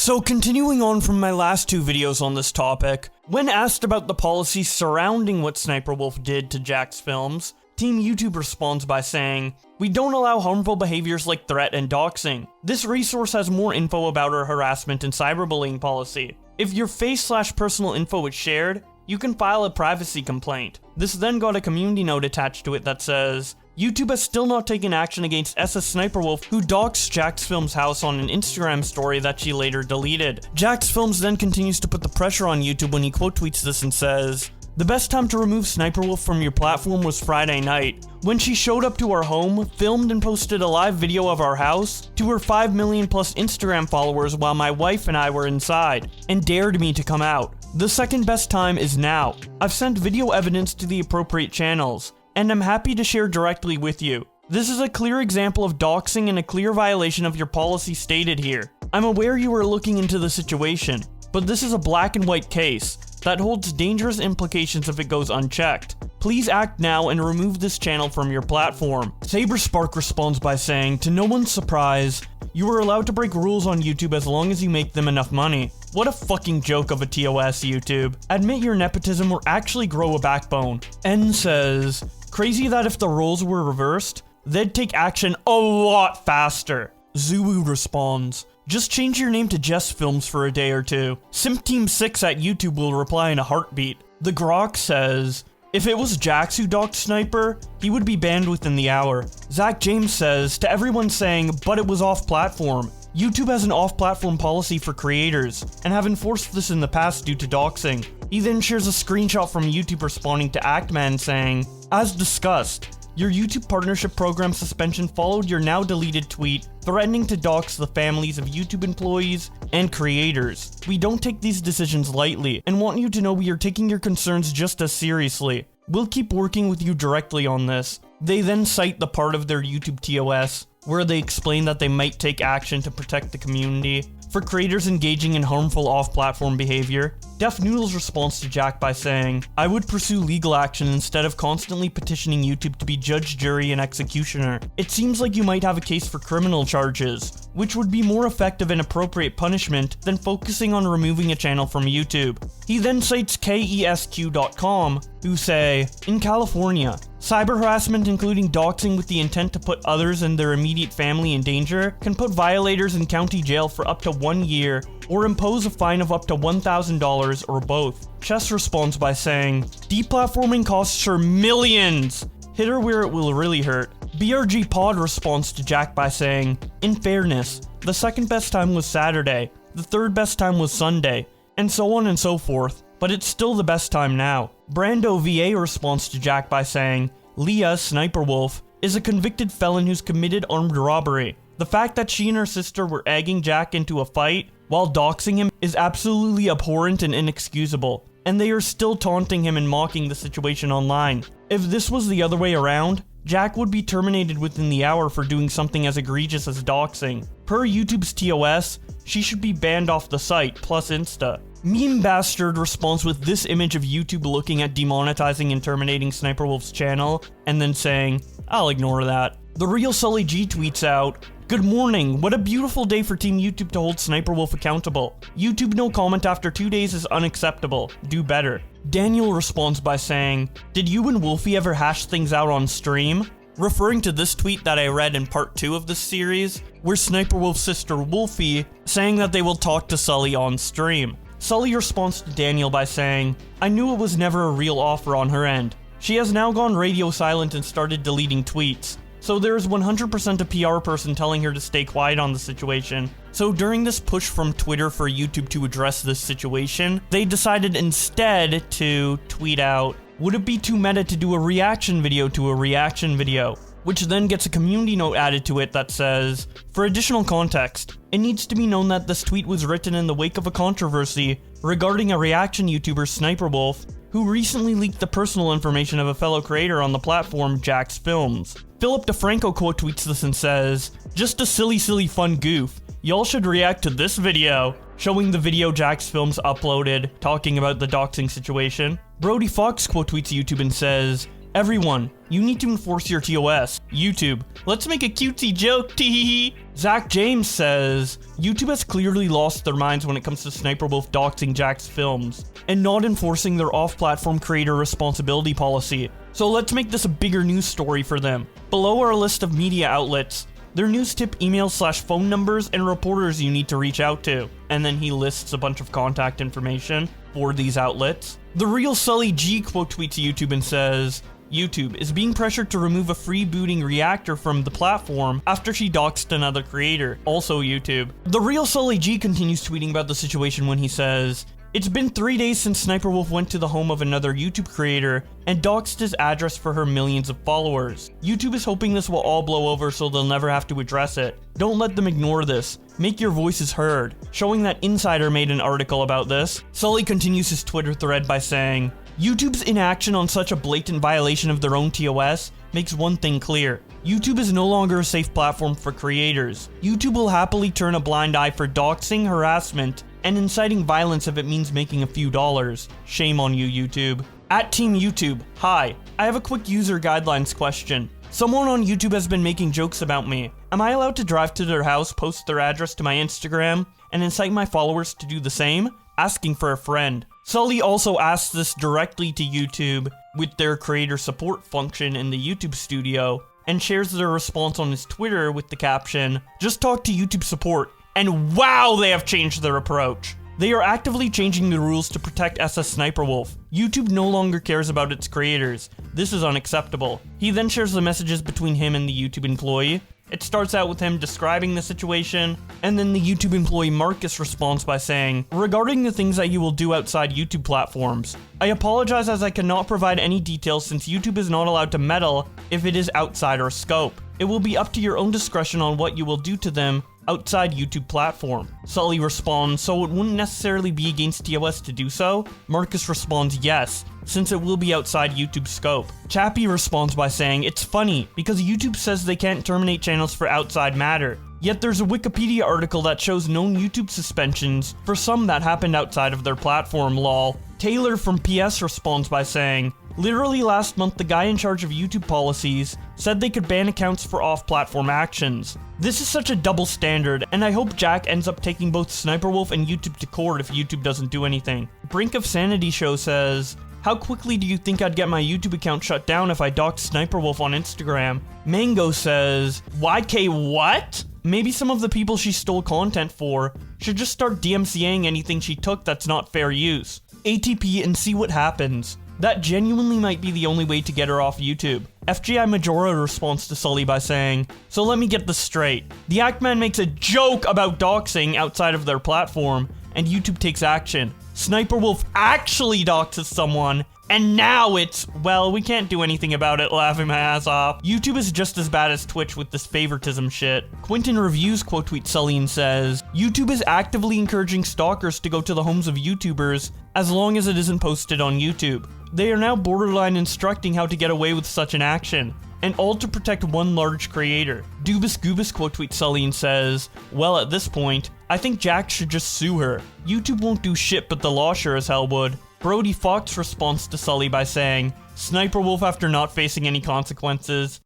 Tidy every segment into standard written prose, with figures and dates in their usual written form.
So continuing on from my last two videos on this topic, when asked about the policy surrounding what SSSniperwolf did to Jack's films, Team YouTube responds by saying, "We don't allow harmful behaviors like threat and doxing. This resource has more info about our harassment and cyberbullying policy. If your face/personal info is shared, you can file a privacy complaint." This then got a community note attached to it that says, "YouTube has still not taken action against SSSniperwolf, who doxed Jack's Films' house on an Instagram story that she later deleted." Jack's Films then continues to put the pressure on YouTube when he quote tweets this and says, "The best time to remove SSSniperwolf from your platform was Friday night, when she showed up to our home, filmed and posted a live video of our house to her 5 million plus Instagram followers while my wife and I were inside, and dared me to come out. The second best time is now. I've sent video evidence to the appropriate channels, and I'm happy to share directly with you. This is a clear example of doxing and a clear violation of your policy stated here. I'm aware you are looking into the situation, but this is a black and white case that holds dangerous implications if it goes unchecked. Please act now and remove this channel from your platform." SaberSpark responds by saying, "To no one's surprise, you are allowed to break rules on YouTube as long as you make them enough money. What a fucking joke of a TOS, YouTube. Admit your nepotism or actually grow a backbone." N says, "Crazy that if the roles were reversed, they'd take action a lot faster." Zuwu responds, "Just change your name to Jess Films for a day or two. Simp Team 6 at YouTube will reply in a heartbeat." The Grok says, "If it was Jax who docked Sniper, he would be banned within the hour." Zach James says, "To everyone saying, but it was off-platform. YouTube has an off-platform policy for creators, and have enforced this in the past due to doxing." He then shares a screenshot from YouTube responding to Actman saying, "As discussed, your YouTube partnership program suspension followed your now deleted tweet threatening to dox the families of YouTube employees and creators. We don't take these decisions lightly, and want you to know we are taking your concerns just as seriously. We'll keep working with you directly on this." They then cite the part of their YouTube TOS where they explain that they might take action to protect the community for creators engaging in harmful off-platform behavior. Def Noodles responds to Jack by saying, "I would pursue legal action instead of constantly petitioning YouTube to be judge, jury, and executioner. It seems like you might have a case for criminal charges, which would be more effective and appropriate punishment than focusing on removing a channel from YouTube." He then cites KESQ.com, who say, "In California, cyber harassment including doxing with the intent to put others and their immediate family in danger can put violators in county jail for up to 1 year or impose a fine of up to $1,000 or both." Chess responds by saying, "Deplatforming costs her millions. Hit her where it will really hurt." BRG Pod responds to Jack by saying, "In fairness, the second best time was Saturday, the third best time was Sunday, and so on and so forth, but it's still the best time now." Brando VA responds to Jack by saying, "Leah, SSSniperwolf, is a convicted felon who's committed armed robbery. The fact that she and her sister were egging Jack into a fight while doxing him is absolutely abhorrent and inexcusable, and they are still taunting him and mocking the situation online. If this was the other way around, Jack would be terminated within the hour for doing something as egregious as doxing. Per YouTube's TOS, she should be banned off the site, plus Insta." Meme Bastard responds with this image of YouTube looking at demonetizing and terminating SSSniperwolf's channel, and then saying, "I'll ignore that." The Real Sully G tweets out, "Good morning, what a beautiful day for Team YouTube to hold SSSniperwolf accountable. YouTube no comment after 2 days is unacceptable. Do better." Daniel responds by saying, "Did you and Wolfie ever hash things out on stream?" Referring to this tweet that I read in part 2 of this series, where SSniperwolf's sister Wolfie saying that they will talk to Sully on stream. Sully responds to Daniel by saying, "I knew it was never a real offer on her end. She has now gone radio silent and started deleting tweets. So there is 100% a PR person telling her to stay quiet on the situation. So during this push from Twitter for YouTube to address this situation, they decided instead to tweet out, 'Would it be too meta to do a reaction video to a reaction video?' Which then gets a community note added to it that says, 'For additional context, it needs to be known that this tweet was written in the wake of a controversy regarding a reaction YouTuber, SSSniperwolf, who recently leaked the personal information of a fellow creator on the platform, Jack's Films.' Philip DeFranco quote tweets this and says, 'Just a silly fun goof. Y'all should react to this video,' showing the video Jack's Films uploaded talking about the doxing situation. Brody Fox quote tweets YouTube and says, Everyone, you need to enforce your TOS. YouTube, let's make a cutesy joke, teehee. Zach James says, YouTube has clearly lost their minds when it comes to SniperWolf doxing Jack's films, and not enforcing their off-platform creator responsibility policy. So let's make this a bigger news story for them. Below are a list of media outlets, their news tip emails/phone numbers, and reporters you need to reach out to. And then he lists a bunch of contact information for these outlets. The real Sully G quote tweets YouTube and says, YouTube is being pressured to remove a freebooting reactor from the platform after she doxed another creator, also YouTube. The real Sully G continues tweeting about the situation when he says, it's been 3 days since SniperWolf went to the home of another YouTube creator and doxed his address for her millions of followers. YouTube is hoping this will all blow over so they'll never have to address it. Don't let them ignore this. Make your voices heard. Showing that Insider made an article about this, Sully continues his Twitter thread by saying, YouTube's inaction on such a blatant violation of their own TOS makes one thing clear. YouTube is no longer a safe platform for creators. YouTube will happily turn a blind eye for doxing, harassment, and inciting violence if it means making a few dollars. Shame on you, YouTube. At Team YouTube, hi. I have a quick user guidelines question. Someone on YouTube has been making jokes about me. Am I allowed to drive to their house, post their address to my Instagram, and incite my followers to do the same? Asking for a friend. Sully also asks this directly to YouTube with their creator support function in the YouTube studio, and shares their response on his Twitter with the caption, just talk to YouTube support. And wow, they have changed their approach. They are actively changing the rules to protect SSSniperwolf. YouTube no longer cares about its creators. This is unacceptable. He then shares the messages between him and the YouTube employee. It starts out with him describing the situation, and then the YouTube employee Marcus responds by saying, regarding the things that you will do outside YouTube platforms, I apologize as I cannot provide any details since YouTube is not allowed to meddle if it is outside our scope. It will be up to your own discretion on what you will do to them outside YouTube platform. Sully responds, so it wouldn't necessarily be against TOS to do so? Marcus responds, yes, since it will be outside YouTube scope. Chappie responds by saying, it's funny, because YouTube says they can't terminate channels for outside matter. Yet there's a Wikipedia article that shows known YouTube suspensions for some that happened outside of their platform, lol. Taylor from PS responds by saying, literally last month the guy in charge of YouTube policies said they could ban accounts for off-platform actions. This is such a double standard, and I hope Jack ends up taking both SniperWolf and YouTube to court if YouTube doesn't do anything. Brink of Sanity Show says, how quickly do you think I'd get my YouTube account shut down if I doxed SniperWolf on Instagram? Mango says, YK what? Maybe some of the people she stole content for should just start DMCAing anything she took that's not fair use. ATP and see what happens. That genuinely might be the only way to get her off YouTube. FGI Majora responds to Sully by saying, so let me get this straight. The Actman makes a joke about doxing outside of their platform, and YouTube takes action. SniperWolf actually doxes someone, and now it's, well, we can't do anything about it, laughing my ass off. YouTube is just as bad as Twitch with this favoritism shit. Quentin Reviews quote tweets Sully and says, YouTube is actively encouraging stalkers to go to the homes of YouTubers as long as it isn't posted on YouTube. They are now borderline instructing how to get away with such an action, and all to protect one large creator. Dubus Goobus quote tweets Sully and says, well, at this point, I think Jack should just sue her. YouTube won't do shit, but the law sure as hell would. Brody Fox responds to Sully by saying, SniperWolf after not facing any consequences.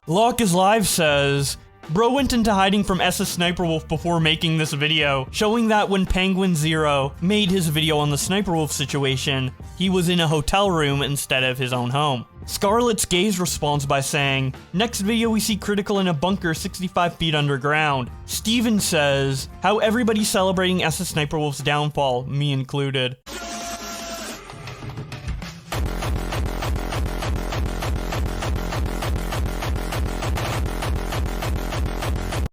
Locke is Live says, bro went into hiding from SSSniperwolf before making this video, showing that when Penguin Zero made his video on the SniperWolf situation, he was in a hotel room instead of his own home. Scarlet's Gaze responds by saying, next video we see Critical in a bunker 65 feet underground. Steven says, how everybody's celebrating SSSniperwolf's downfall, me included.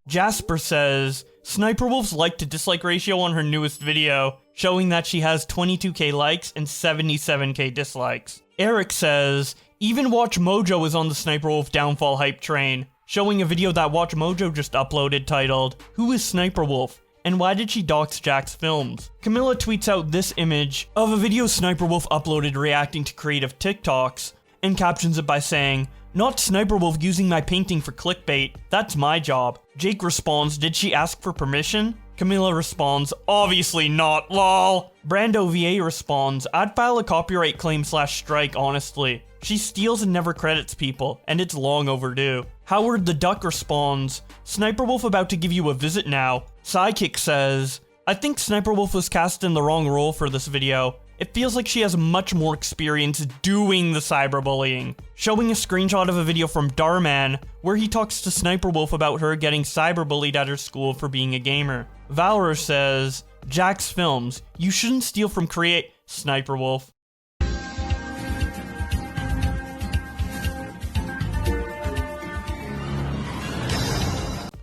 Jasper says, SniperWolf's like to dislike ratio on her newest video, showing that she has 22k likes and 77k dislikes. Eric says, even Watch Mojo is on the SniperWolf downfall hype train, showing a video that Watch Mojo just uploaded titled, who is SniperWolf? And why did she dox Jack's films? Camilla tweets out this image of a video SniperWolf uploaded reacting to creative TikToks, and captions it by saying, not SniperWolf using my painting for clickbait, that's my job. Jake responds, did she ask for permission? Camilla responds, obviously not, lol. Brando VA responds, I'd file a copyright claim / strike, honestly. She steals and never credits people, and it's long overdue. Howard the Duck responds, Sniperwolf about to give you a visit now. Sidekick says, I think Sniperwolf was cast in the wrong role for this video. It feels like she has much more experience doing the cyberbullying. Showing a screenshot of a video from Darman, where he talks to Sniperwolf about her getting cyberbullied at her school for being a gamer. Valor says, Jax Films, you shouldn't steal from Sniperwolf.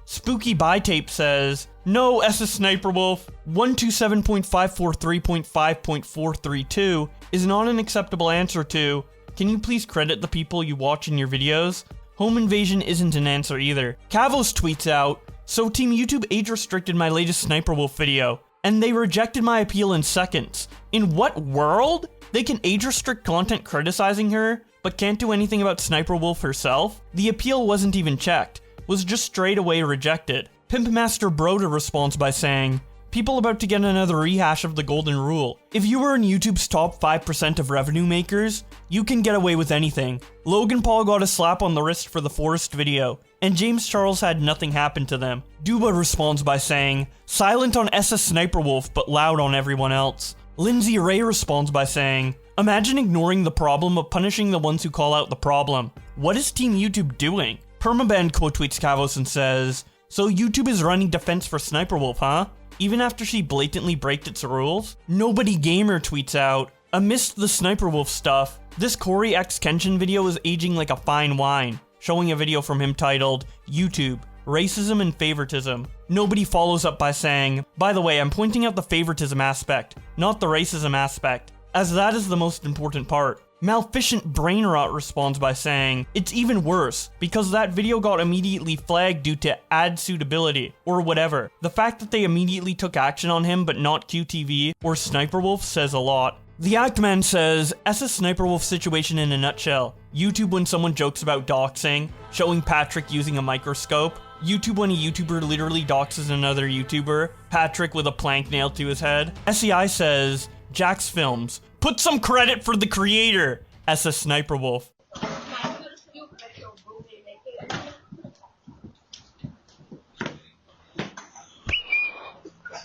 Spooky Buy Tape says, no SSSniperwolf, 127.543.5.432 is not an acceptable answer to, can you please credit the people you watch in your videos? Home invasion isn't an answer either. Cavos tweets out, so Team YouTube age restricted my latest Sniperwolf video, and they rejected my appeal in seconds. In what world? They can age restrict content criticizing her, but can't do anything about Sniperwolf herself? The appeal wasn't even checked, was just straight away rejected. Pimpmaster Broda responds by saying, people about to get another rehash of the golden rule. If you were in YouTube's top 5% of revenue makers, you can get away with anything. Logan Paul got a slap on the wrist for the Forest video, and James Charles had nothing happen to them. Duba responds by saying, silent on SSSniperwolf but loud on everyone else. Lindsay Ray responds by saying, imagine ignoring the problem but punishing the ones who call out the problem. What is Team YouTube doing? Permaband quote tweets Cavos and says, so YouTube is running defense for Sniperwolf, huh? Even after she blatantly breaks its rules? Nobody Gamer tweets out, amidst the Sniperwolf stuff, this Corey X Kenshin video is aging like a fine wine, showing a video from him titled, YouTube, Racism and Favoritism. Nobody follows up by saying, by the way, I'm pointing out the favoritism aspect, not the racism aspect, as that is the most important part. Malficient Brainrot responds by saying, it's even worse, because that video got immediately flagged due to ad suitability, or whatever. The fact that they immediately took action on him but not QTV or Sniperwolf says a lot. The Actman says, SSSniperwolf situation in a nutshell. YouTube when someone jokes about doxing, showing Patrick using a microscope. YouTube when a YouTuber literally doxes another YouTuber, Patrick with a plank nailed to his head. SEI says, Jax Films, put some credit for the creator, SSSniperwolf.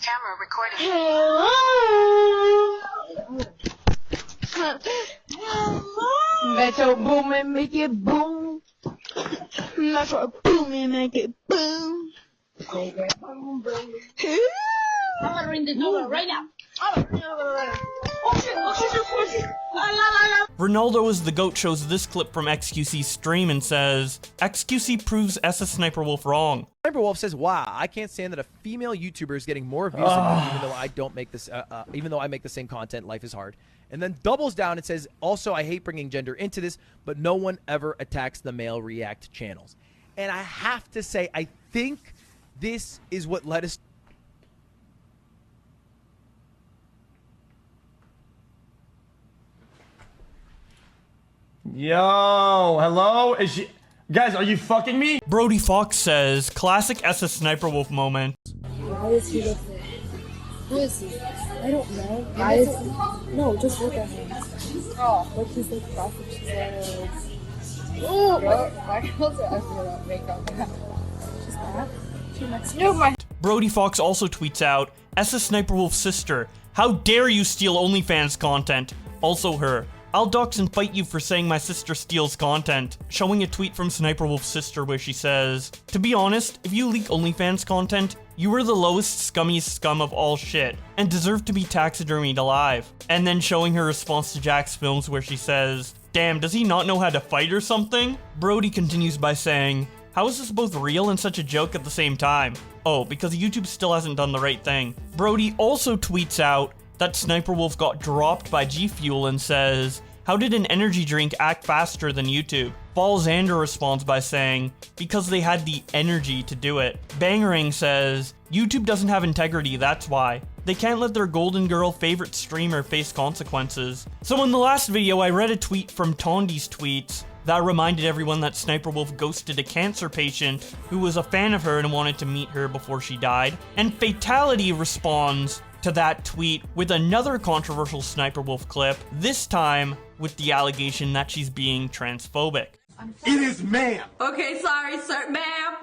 Camera recording. Metro boom and make it boom. Metro boom and make it boom. I'm gonna ring the door right now. Ronaldo is the GOAT shows this clip from XQC's stream and says, XQC proves SSSniperwolf wrong. Sniperwolf says, wow, I can't stand that a female YouTuber is getting more views than me, even though I don't make this, even though I make the same content, life is hard. And then doubles down and says, also, I hate bringing gender into this, but no one ever attacks the male react channels. And I have to say, I think this is what led us. Yo, hello? Is she... Guys, are you fucking me? Brody Fox says, classic SSSniperwolf moment. Why is he looking? Who is he? I don't know. Why is he? No, just look at him. Oh, look, he's like sausage legs. Oh, my girls are ugly without makeup. She's that? She next to my. Brody Fox also tweets out, SSSniperwolf's sister, how dare you steal OnlyFans content? Also her. I'll dox and fight you for saying my sister steals content, showing a tweet from Sniperwolf's sister where she says, to be honest, if you leak OnlyFans content, you are the lowest scummiest scum of all shit, and deserve to be taxidermied alive. And then showing her response to Jax Films where she says, damn, does he not know how to fight or something? Brody continues by saying, how is this both real and such a joke at the same time? Oh, because YouTube still hasn't done the right thing. Brody also tweets out that Sniperwolf got dropped by gfuel and says, how did an energy drink act faster than YouTube? Xander responds by saying, because they had the energy to do it. Bangering says, YouTube doesn't have integrity, that's why. They can't let their golden girl favorite streamer face consequences. So in the last video, I read a tweet from Tondi's tweets, That reminded everyone that SniperWolf ghosted a cancer patient who was a fan of her and wanted to meet her before she died. And Fatality responds to that tweet with another controversial SniperWolf clip, this time with the allegation that she's being transphobic. It is ma'am. Okay, sorry, sir. Ma'am,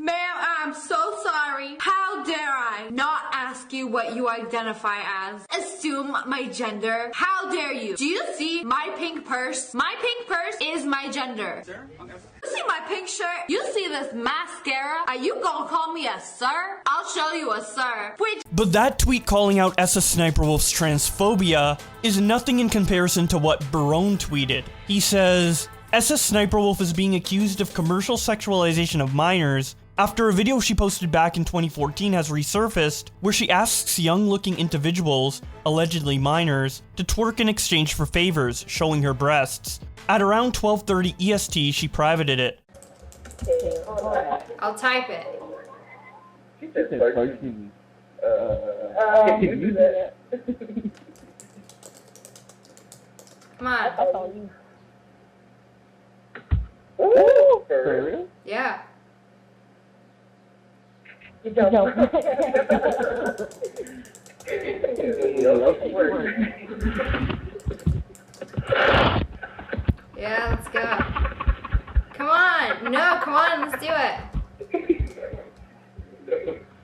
I'm so sorry. How dare I not ask you what you identify as? Assume my gender. How dare you? Do you see my pink purse? My pink purse is my gender. Sir? Okay. You see my pink shirt? You see this mascara? Are you gonna call me a sir? I'll show you a sir. But that tweet calling out SSSniperwolf's transphobia is nothing in comparison to what Barone tweeted. He says, SSSniperwolf is being accused of commercial sexualization of minors after a video she posted back in 2014 has resurfaced, where she asks young-looking individuals, allegedly minors, to twerk in exchange for favors, showing her breasts. At around 12:30 EST, she privated it. I'll type it. Come on. Ooh, for real? Yeah. Yeah, let's go. Come on. No, come on, let's do it.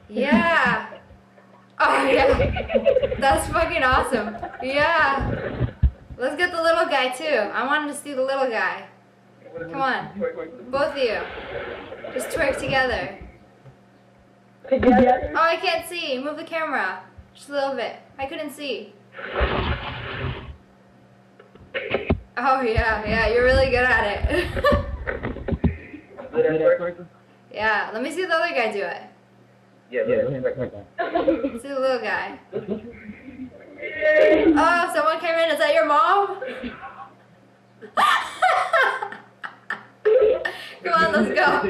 Yeah. Oh, yeah. That's fucking awesome. Yeah. Let's get the little guy, too. I wanted to see the little guy. Come on. Both of you. Just twerk together. Oh, I can't see. Move the camera. Just a little bit. I couldn't see. Oh, yeah, you're really good at it. Yeah, let me see the other guy do it. Let's see the little guy. Oh, someone came in. Is that your mom? Come on, let's go.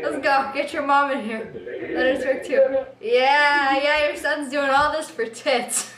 Let's go. Get your mom in here. Let her twerk too. Yeah, your son's doing all this for tits.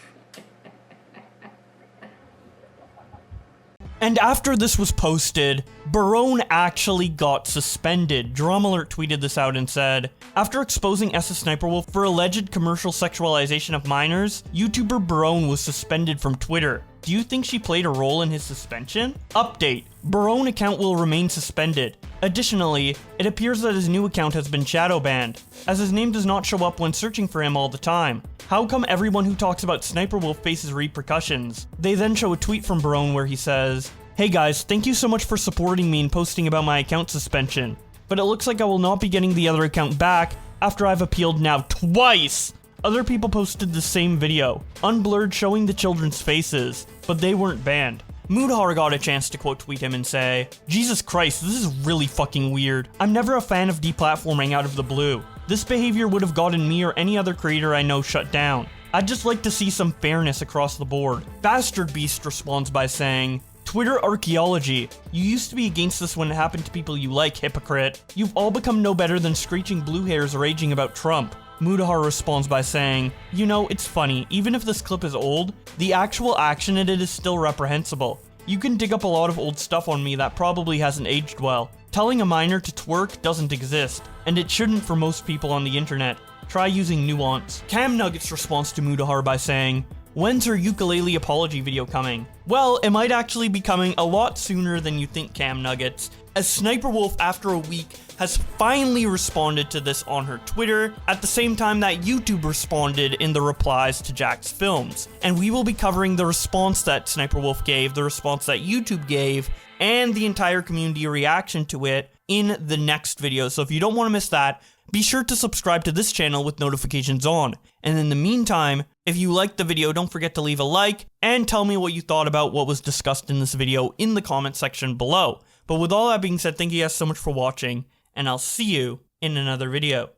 And after this was posted, Barone actually got suspended. Drum Alert tweeted this out and said, after exposing SSSniperwolf for alleged commercial sexualization of minors, YouTuber Barone was suspended from Twitter. Do you think she played a role in his suspension? Update: Barone account will remain suspended. Additionally, it appears that his new account has been shadow banned, as his name does not show up when searching for him all the time. How come everyone who talks about SniperWolf faces repercussions? They then show a tweet from Barone where he says, "Hey guys, thank you so much for supporting me and posting about my account suspension, but it looks like I will not be getting the other account back after I've appealed now twice." Other people posted the same video, unblurred showing the children's faces, but they weren't banned. Moodhar got a chance to quote tweet him and say, "Jesus Christ, this is really fucking weird. I'm never a fan of deplatforming out of the blue. This behavior would have gotten me or any other creator I know shut down. I'd just like to see some fairness across the board." Bastard Beast responds by saying, "Twitter archaeology. You used to be against this when it happened to people you like, hypocrite. You've all become no better than screeching blue hairs raging about Trump." Moodhar responds by saying, "You know, it's funny, even if this clip is old, the actual action in it is still reprehensible. You can dig up a lot of old stuff on me that probably hasn't aged well. Telling a minor to twerk doesn't exist, and it shouldn't for most people on the internet. Try using nuance." Cam Nuggets responds to Moodhar by saying, "When's her ukulele apology video coming?" Well, it might actually be coming a lot sooner than you think, Cam Nuggets, as SniperWolf after a week has finally responded to this on her Twitter, at the same time that YouTube responded in the replies to Jack's films. And we will be covering the response that SniperWolf gave, the response that YouTube gave, and the entire community reaction to it in the next video. So if you don't want to miss that, be sure to subscribe to this channel with notifications on. And in the meantime, if you liked the video, don't forget to leave a like, and tell me what you thought about what was discussed in this video in the comment section below. But with all that being said, thank you guys so much for watching, and I'll see you in another video.